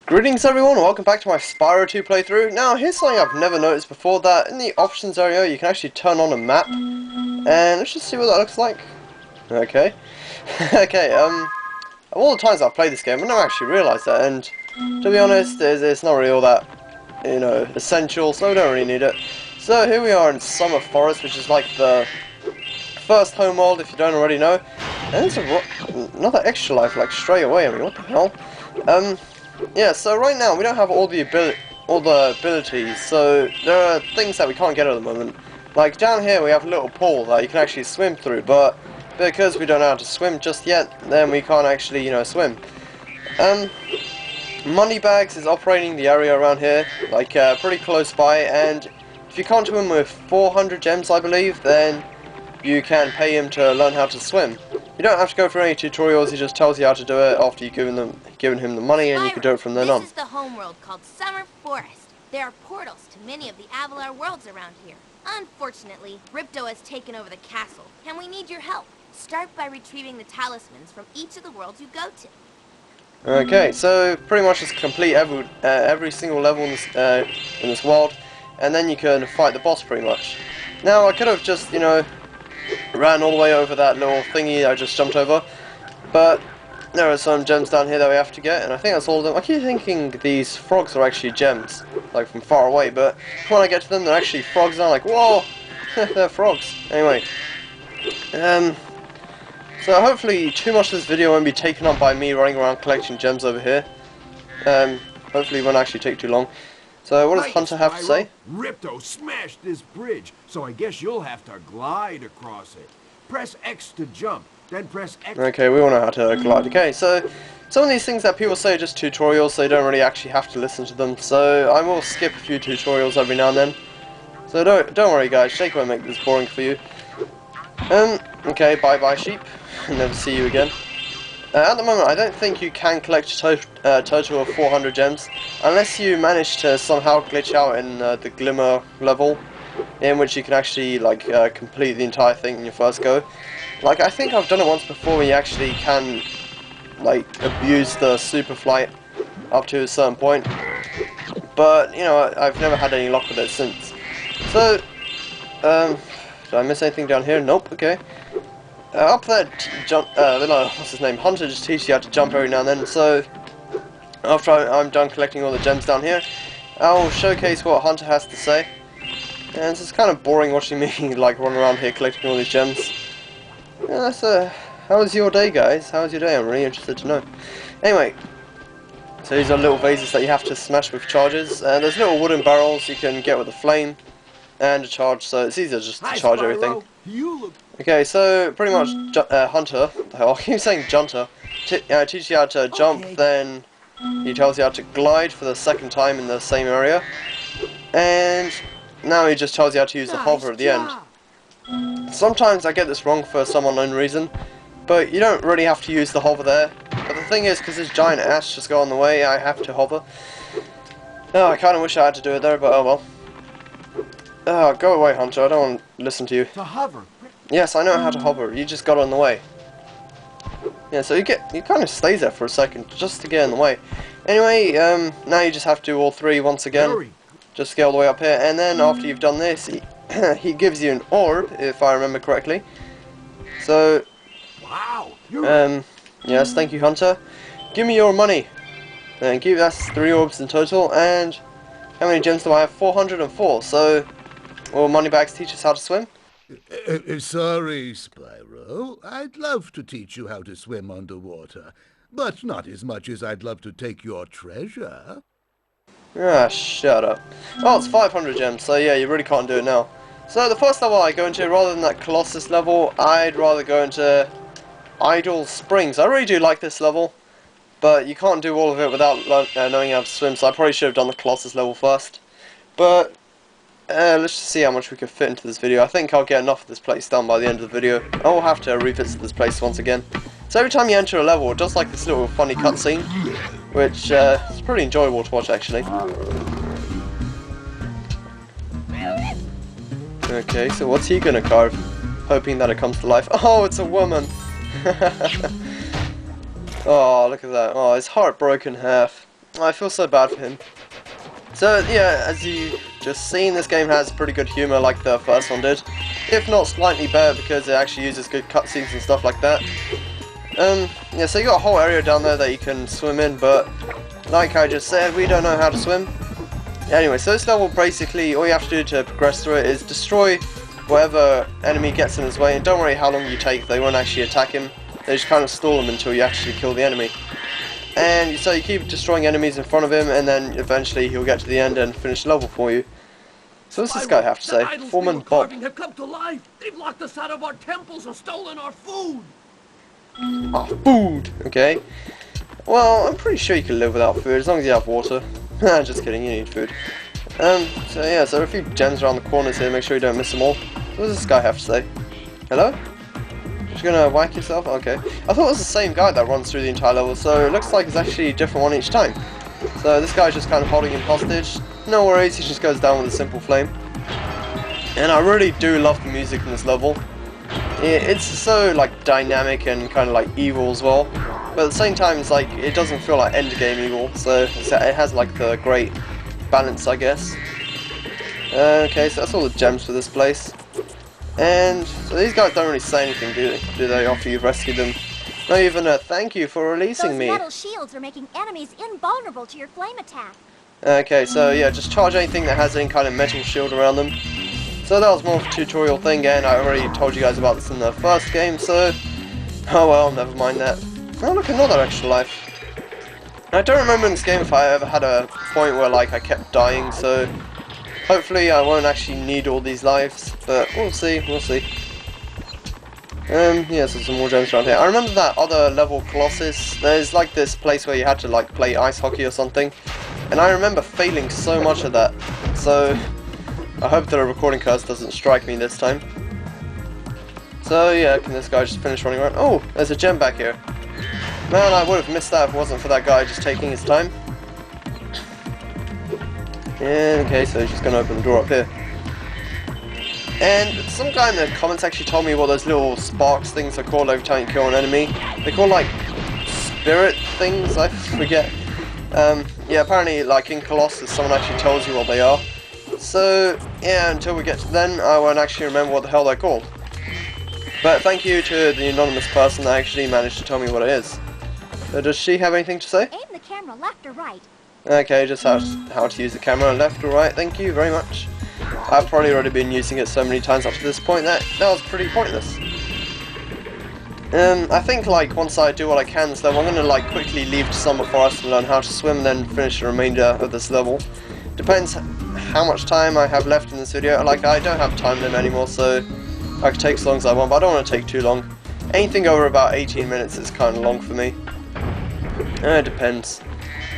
Greetings everyone, welcome back to my Spyro 2 playthrough. Now here's something I've never noticed before, that in the options area you can actually turn on a map. And let's just see what that looks like. Okay. Okay, of all the times I've played this game, I never actually realised that, and to be honest, it's not really all that, essential, so we don't really need it. So here we are in Summer Forest, which is like the first homeworld if you don't already know. And there's another extra life, like straight away, I mean, what the hell? Yeah, so right now we don't have all the abilities, so there are things that we can't get at the moment. Like down here we have a little pool that you can actually swim through, but because we don't know how to swim just yet, then we can't actually, swim. Moneybags is operating the area around here, like pretty close by, and if you can't win with 400 gems, I believe, then you can pay him to learn how to swim. You don't have to go through any tutorials, he just tells you how to do it after you've given him the money, and you can do it from then on. This is the homeworld called Summer Forest. There are portals to many of the Avalar worlds around here. Unfortunately, Ripto has taken over the castle, and we need your help. Start by retrieving the talismans from each of the worlds you go to. Okay, so pretty much just complete every single level in this world, and then you can fight the boss pretty much. Now I could have just, ran all the way over that little thingy I just jumped over, but there are some gems down here that we have to get, and I think that's all of them. I keep thinking these frogs are actually gems, like from far away, but when I get to them they're actually frogs, and I'm like, whoa, they're frogs. Anyway, so hopefully too much of this video won't be taken up by me running around collecting gems over here. Hopefully it won't actually take too long. So what does Hunter have to say? Ripto smashed this bridge, so I guess you'll have to glide across it. Press X to jump, then press X. Okay, we all know how to glide. Okay, so some of these things that people say are just tutorials, so you don't really actually have to listen to them. So I will skip a few tutorials every now and then. So don't worry guys, Jake won't make this boring for you. Okay, bye bye sheep. Never see you again. At the moment, I don't think you can collect a total of 400 gems, unless you manage to somehow glitch out in the Glimmer level, in which you can actually complete the entire thing in your first go. Like, I think I've done it once before, where you actually can abuse the super flight up to a certain point, but I've never had any luck with it since. So, did I miss anything down here? Nope. Okay. Up there, what's his name? Hunter just teaches you how to jump every now and then. So after I'm done collecting all the gems down here, I'll showcase what Hunter has to say. And it's just kind of boring watching me run around here collecting all these gems. Yeah, how was your day, guys? How was your day? I'm really interested to know. Anyway, so these are little vases that you have to smash with charges. There's little wooden barrels you can get with a flame and a charge, so it's easier just to charge everything. Okay, so pretty much Hunter, I keep saying Junter, teaches you how to jump, then he tells you how to glide for the second time in the same area, and now he just tells you how to use the hover at the end. Sometimes I get this wrong for some unknown reason, but you don't really have to use the hover there. But the thing is, because this giant ass just got in the way, I have to hover. Oh, I kind of wish I had to do it there, but oh well. Oh, go away, Hunter, I don't want to listen to you. To hover. Yes, I know how to hover, you just got in the way. Yeah, so you kind of stays there for a second, just to get in the way. Anyway, now you just have to do all three once again. Just get all the way up here, and then after you've done this, he gives you an orb, if I remember correctly. So, wow. Yes, thank you, Hunter. Give me your money. Thank you, that's 3 orbs in total, and how many gems do I have? 404, so will Moneybags teach us how to swim? Sorry, Spyro. I'd love to teach you how to swim underwater, but not as much as I'd love to take your treasure. Ah, shut up. Oh, it's 500 gems, so yeah, you really can't do it now. So the first level I go into, rather than that Colossus level, I'd rather go into Idle Springs. I really do like this level, but you can't do all of it without knowing how to swim, so I probably should have done the Colossus level first. But let's just see how much we can fit into this video. I think I'll get enough of this place done by the end of the video. I will have to revisit this place once again. So every time you enter a level, it does like this little funny cutscene, which is pretty enjoyable to watch actually. Okay, so what's he gonna carve? Hoping that it comes to life. Oh, it's a woman! Oh, look at that. Oh, his heart broke in half. I feel so bad for him. So yeah, as you just seen, this game has pretty good humor like the first one did, if not slightly better because it actually uses good cutscenes and stuff like that. Yeah, so you got a whole area down there that you can swim in, but like I just said, we don't know how to swim. Anyway, so this level basically, all you have to do to progress through it is destroy whatever enemy gets in his way, and don't worry how long you take, they won't actually attack him, they just kind of stall him until you actually kill the enemy. And so you keep destroying enemies in front of him, and then eventually he'll get to the end and finish the level for you. So what's this guy have to say? Foreman Bob. Have come to life. They've locked us out of our temples and stolen our food. Ah, food! Okay. Well, I'm pretty sure you can live without food, as long as you have water. Just kidding, you need food. So yeah, so there are a few gems around the corners here, make sure you don't miss them all. So what does this guy have to say? Hello? Just gonna whack yourself? Okay. I thought it was the same guy that runs through the entire level, so it looks like it's actually a different one each time. So this guy's just kind of holding him hostage. No worries, he just goes down with a simple flame. And I really do love the music in this level. It's so like dynamic and kind of like evil as well. But at the same time, it's like it doesn't feel like endgame evil, so it has like the great balance, I guess. Okay, so that's all the gems for this place. And so these guys don't really say anything, do they, after you've rescued them? Not even a thank you for releasing me. Those metal shields are making enemies invulnerable to your flame attack. Okay, so yeah, just charge anything that has any kind of metal shield around them. So that was more of a tutorial thing, and I already told you guys about this in the first game, so... Oh well, never mind that. Oh look, another extra life. I don't remember in this game if I ever had a point where like I kept dying, so... Hopefully I won't actually need all these lives, but we'll see, we'll see. Yeah, so some more gems around here. I remember that other level Colossus, there's like this place where you had to like play ice hockey or something, and I remember failing so much of that, so I hope the recording curse doesn't strike me this time. So yeah, can this guy just finish running around? Oh, there's a gem back here. Man, I would have missed that if it wasn't for that guy just taking his time. And okay, so he's just going to open the door up here. And some guy in the comments actually told me what those little sparks things are called every time you kill an enemy. They're called like spirit things, I forget. Yeah, apparently like in Colossus someone actually tells you what they are. So yeah, until we get to then I won't actually remember what the hell they're called. But thank you to the anonymous person that actually managed to tell me what it is. So does she have anything to say? Aim the camera left or right. Okay, just how to use the camera left or right, thank you very much. I've probably already been using it so many times up to this point that was pretty pointless. I think like once I do what I can this level, I'm going to like quickly leave to Summer Forest and learn how to swim, then finish the remainder of this level. Depends how much time I have left in this video. Like I don't have time limit anymore, so I can take as long as I want, but I don't want to take too long. Anything over about 18 minutes is kind of long for me. It depends.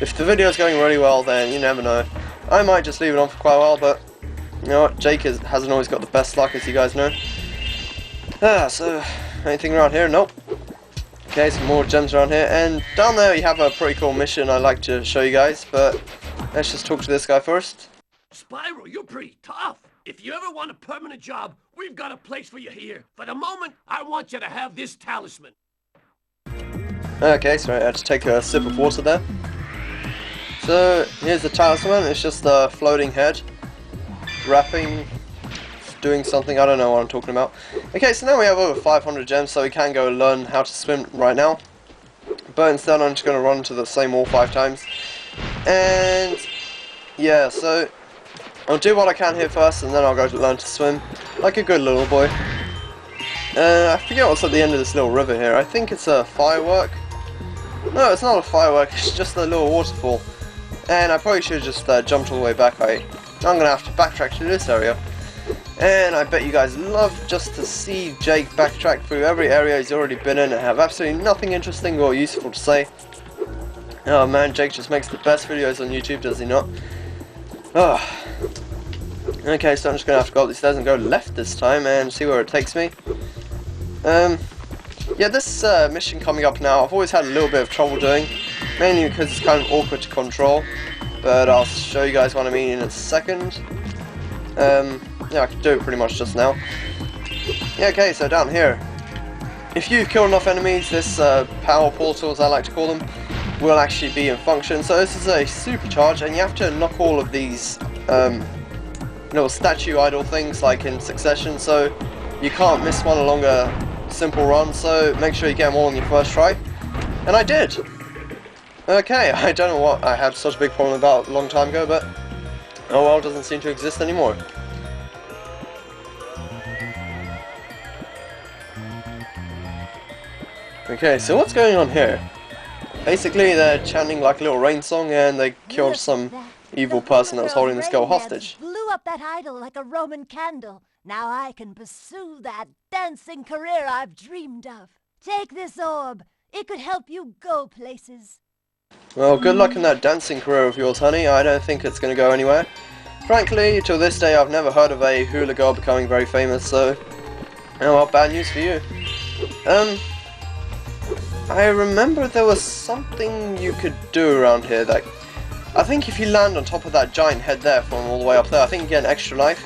If the video is going really well, then you never know. I might just leave it on for quite a while, but you know what, Jake hasn't always got the best luck, as you guys know. So anything around here? Nope. Okay, some more gems around here, and down there you have a pretty cool mission I'd like to show you guys, but let's just talk to this guy first. Spyro, you're pretty tough. If you ever want a permanent job, we've got a place for you here. For the moment, I want you to have this talisman. Okay, sorry, I had to take a sip of water there. So, here's the talisman, it's just a floating head, wrapping, doing something, I don't know what I'm talking about. Okay, so now we have over 500 gems, so we can go learn how to swim right now. But instead I'm just going to run to the same wall 5 times. And, yeah, so, I'll do what I can here first, and then I'll go to learn to swim, like a good little boy. I forget what's at the end of this little river here, I think it's a firework. No, it's not a firework, it's just a little waterfall. And I probably should have just jumped all the way back. I'm going to have to backtrack to this area. And I bet you guys love just to see Jake backtrack through every area he's already been in and have absolutely nothing interesting or useful to say. Oh man, Jake just makes the best videos on YouTube, does he not? Oh. Okay, so I'm just going to have to go up these stairs and go left this time and see where it takes me. Yeah, this mission coming up now, I've always had a little bit of trouble doing. Mainly because it's kind of awkward to control, but I'll show you guys what I mean in a second. Yeah, I can do it pretty much just now. Yeah, okay, so down here, if you kill enough enemies, this power portal, as I like to call them, will actually be in function. So this is a supercharge, and you have to knock all of these little statue idol things like in succession, so you can't miss one along a simple run, so make sure you get them all on your first try. And I did! Okay, I don't know what I had such a big problem about a long time ago, but oh well, it doesn't seem to exist anymore. Okay, so what's going on here? Basically, they're chanting like a little rain song, and they killed some evil person that was holding this girl hostage. Blew up that idol like a Roman candle. Now I can pursue that dancing career I've dreamed of. Take this orb. It could help you go places. Well, good luck in that dancing career of yours, honey. I don't think it's going to go anywhere. Frankly, till this day, I've never heard of a hula girl becoming very famous, so... oh well, bad news for you. I remember there was something you could do around here that... I think if you land on top of that giant head there from all the way up there, I think you get an extra life.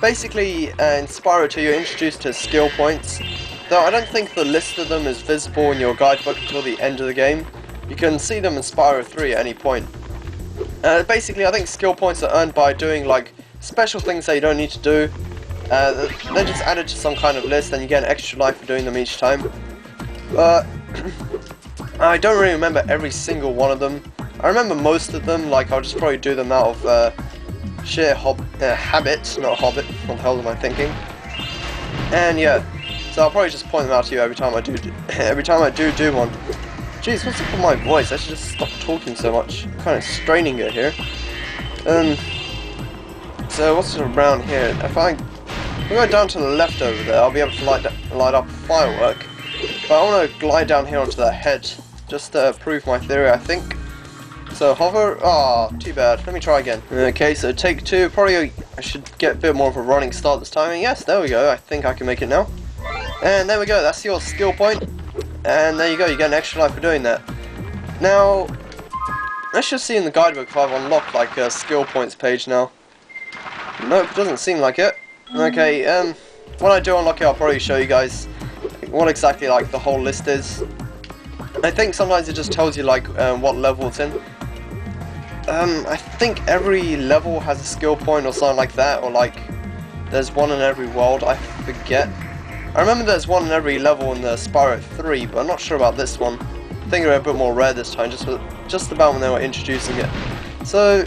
Basically, in Spyro 2, you're introduced to skill points, though I don't think the list of them is visible in your guidebook until the end of the game. You can see them in Spyro 3 at any point. Basically, I think skill points are earned by doing like special things that you don't need to do. They're just added to some kind of list, and you get an extra life for doing them each time. I don't really remember every single one of them. I remember most of them, like I'll just probably do them out of sheer habit, not hobbit. What the hell am I thinking? And yeah, so I'll probably just point them out to you every time I do one. Jeez, what's up with my voice? I should just stop talking so much. I'm kind of straining it here. So what's around here? If I go down to the left over there, I'll be able to light up a firework. But I want to glide down here onto that head, just to prove my theory, I think. So hover, too bad, let me try again. Okay, so take two, probably I should get a bit more of a running start this time, and yes, there we go, I think I can make it now. And there we go, that's your skill point, and there you go, you get an extra life for doing that. Now, let's just see in the guidebook if I've unlocked like a skill points page now. Nope, it doesn't seem like it. Okay, when I do unlock it, I'll probably show you guys what exactly like the whole list is. I think sometimes it just tells you like what level it's in. I think every level has a skill point or something like that, or like there's one in every world, I forget. I remember there's one in every level in the Spyro 3, but I'm not sure about this one. I think they're a bit more rare this time, just about when they were introducing it. So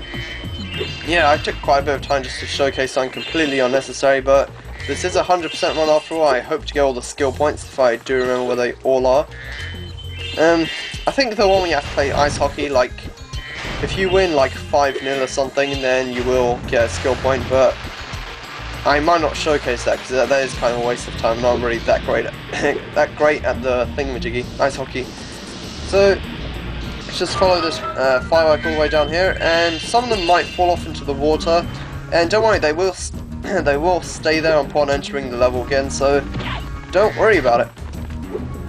yeah, I took quite a bit of time just to showcase something completely unnecessary, but this is a 100% run after all. I hope to get all the skill points if I do remember where they all are. I think the one where you have to play ice hockey, like if you win like 5-0 or something, then you will get a skill point, but I might not showcase that because that is kind of a waste of time. I'm not really that great at the thingamajiggy, ice hockey. So let's just follow this firework all the way down here, and some of them might fall off into the water, and don't worry, they will stay there upon entering the level again, so don't worry about it.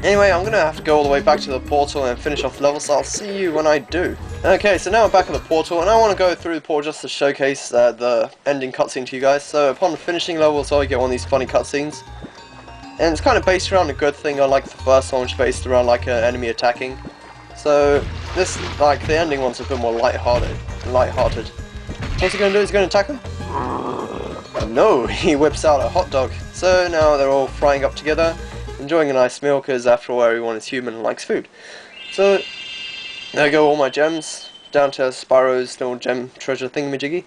Anyway, I'm going to have to go all the way back to the portal and finish off the level, so I'll see you when I do. Okay, so now I'm back at the portal, and I want to go through the portal just to showcase the ending cutscene to you guys. So upon finishing level, so I get one of these funny cutscenes. And it's kind of based around a good thing, unlike the first one, which is based around like an enemy attacking. So this, like the ending one's a bit more light-hearted. What's he going to do? He's going to attack him? No, he whips out a hot dog. So now they're all frying up together, enjoying a nice meal, because after all everyone is human and likes food. So there go all my gems, down to Spyro's little gem treasure thingamajiggy.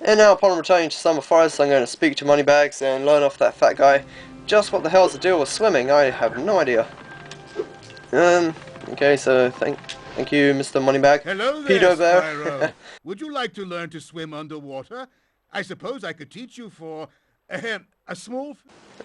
And now upon returning to Summer Forest, I'm going to speak to Moneybags and learn off that fat guy just what the hell's the deal with swimming. I have no idea. Okay, so thank you, Mr. Moneybag. Hello there, Pedo Bear. Spyro. Would you like to learn to swim underwater? I suppose I could teach you for a small...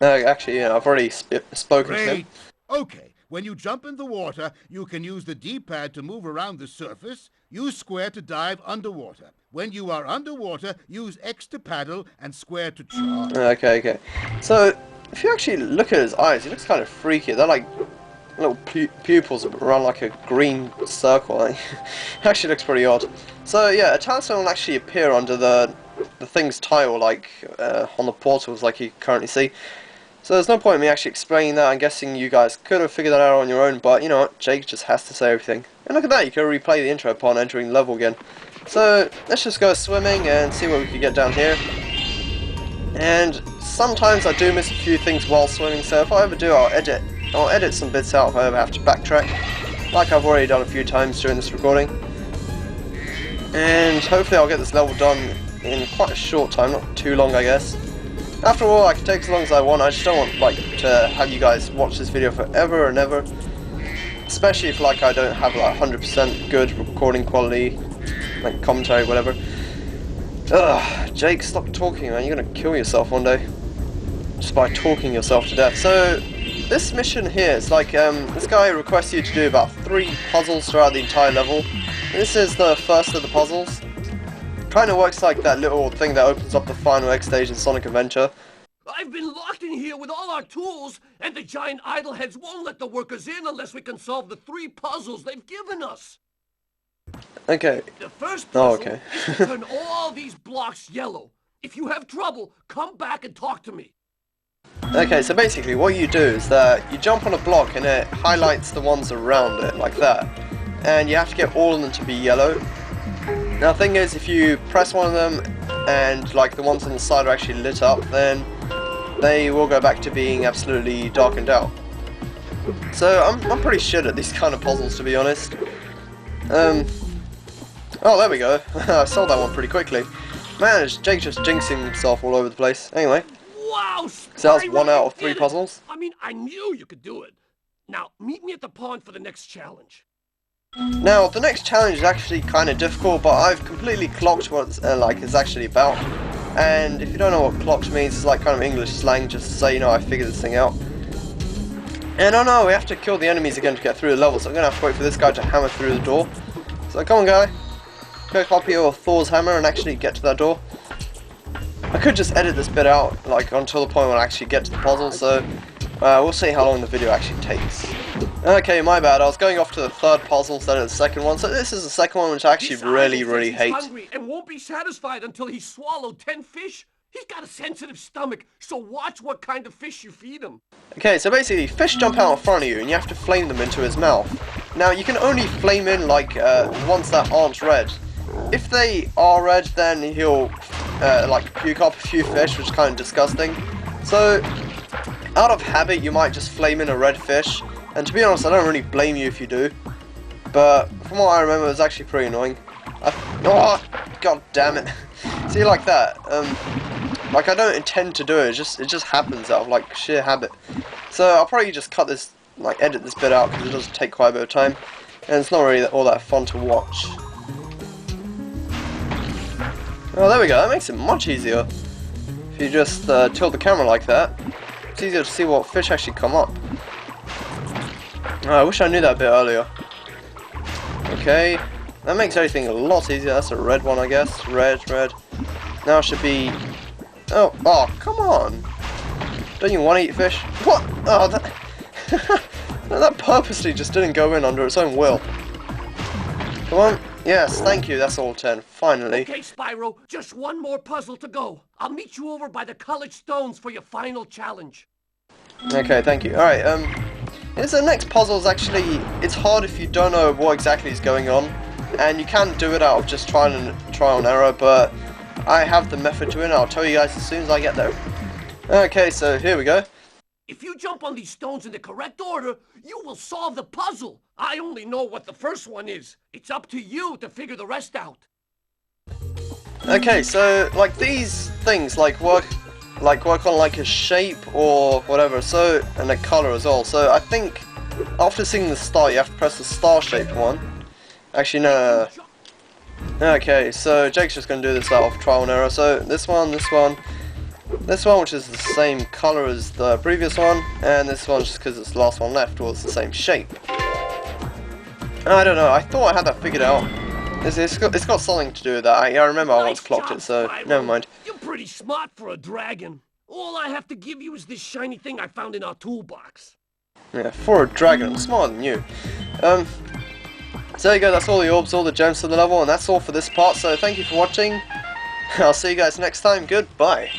Actually, yeah, I've already spoken to him. Great. Okay, when you jump in the water, you can use the D-pad to move around the surface, use square to dive underwater. When you are underwater, use X to paddle and square to charge. Okay. So, if you actually look at his eyes, he looks kind of freaky. They're like little pupils around like a green circle. It actually looks pretty odd. So yeah, a talisman will actually appear under the thing's title, like on the portals, like you currently see. So there's no point in me actually explaining that. I'm guessing you guys could have figured that out on your own, but you know what, Jake just has to say everything. And look at that, you can replay the intro upon entering the level again. So let's just go swimming and see what we can get down here. And sometimes I do miss a few things while swimming, so if I ever do, I'll edit some bits out if I ever have to backtrack, like I've already done a few times during this recording. And hopefully I'll get this level done in quite a short time, not too long I guess. After all, I can take as long as I want. I just don't want like to have you guys watch this video forever and ever. Especially if like I don't have like 100% good recording quality, like commentary, whatever. Ugh, Jake, stop talking, man. You're gonna kill yourself one day just by talking yourself to death. So this mission here is like this guy requests you to do about 3 puzzles throughout the entire level. This is the first of the puzzles. Kind of works like that little thing that opens up the final X stage in Sonic Adventure. I've been locked in here with all our tools, and the giant idleheads won't let the workers in unless we can solve the 3 puzzles they've given us. Okay. The first puzzle okay. is to turn all these blocks yellow. If you have trouble, come back and talk to me. Okay, so basically what you do is that you jump on a block and it highlights the ones around it, like that. And you have to get all of them to be yellow. Now the thing is, if you press one of them and like the ones on the side are actually lit up, then they will go back to being absolutely darkened out. So I'm pretty shit at these kind of puzzles, to be honest. Oh, there we go. I solved that one pretty quickly. Man, Jake just jinxing himself all over the place. Anyway, Wow, so that was Spyro, 1 out you of 3 did it. puzzles. I mean, I knew you could do it. Now, meet me at the pond for the next challenge. Now, the next challenge is actually kind of difficult, but I've completely clocked what it's actually about. And if you don't know what clocked means, it's like kind of English slang just to say, you know, I figured this thing out. And oh no, we have to kill the enemies again to get through the level, so I'm going to have to wait for this guy to hammer through the door. So come on, guy. Go copy your Thor's hammer and actually get to that door. I could just edit this bit out, like, until the point when I actually get to the puzzle, so we'll see how long the video actually takes. Okay, my bad. I was going off to the 3rd puzzle instead of the 2nd one. So this is the 2nd one, which I actually really hate. He's hungry and won't be satisfied until he's swallowed 10 fish. He's got a sensitive stomach, so watch what kind of fish you feed him. Okay, so basically, fish jump out in front of you, and you have to flame them into his mouth. Now, you can only flame in like ones that aren't red. If they are red, then he'll like puke up a few fish, which is kind of disgusting. So, out of habit, you might just flame in a red fish. And to be honest, I don't really blame you if you do. But from what I remember, it was actually pretty annoying. Oh, god damn it. See, like that. Like, I don't intend to do it. It just happens out of like sheer habit. So I'll probably just cut this, like edit this bit out because it does take quite a bit of time, and it's not really all that fun to watch. Oh, there we go. That makes it much easier. If you just tilt the camera like that, it's easier to see what fish actually come up. Oh, I wish I knew that a bit earlier. Okay, that makes everything a lot easier. That's a red one, I guess. Red. Now it should be... Oh, come on! Don't you want to eat fish? What? Oh, that purposely just didn't go in under its own will. Come on. Yes, thank you. That's all 10. Finally. Okay, Spyro, just one more puzzle to go. I'll meet you over by the colored stones for your final challenge. Okay, thank you. Alright, the next puzzle is actually, it's hard if you don't know what exactly is going on, and you can do it out of just trial and error, but I have the method to it, and I'll tell you guys as soon as I get there. Okay, so here we go. If you jump on these stones in the correct order, you will solve the puzzle. I only know what the first one is. It's up to you to figure the rest out. Okay, so, like, these things, work on, like, a shape or whatever, so, and a color as well. So, I think, after seeing the star, you have to press the star-shaped one. Actually, no. Okay, so, Jake's just gonna do this out of trial and error. So, this one, which is the same color as the previous one, and this one, just because it's the last one left, was the same shape. I don't know, I thought I had that figured out. It's got something to do with that. I remember I once clocked it, so never mind. You're pretty smart for a dragon. All I have to give you is this shiny thing I found in our toolbox. Yeah, for a dragon, I'm smarter than you. So there you go, that's all the orbs, all the gems for the level, and that's all for this part, so thank you for watching. I'll see you guys next time, goodbye.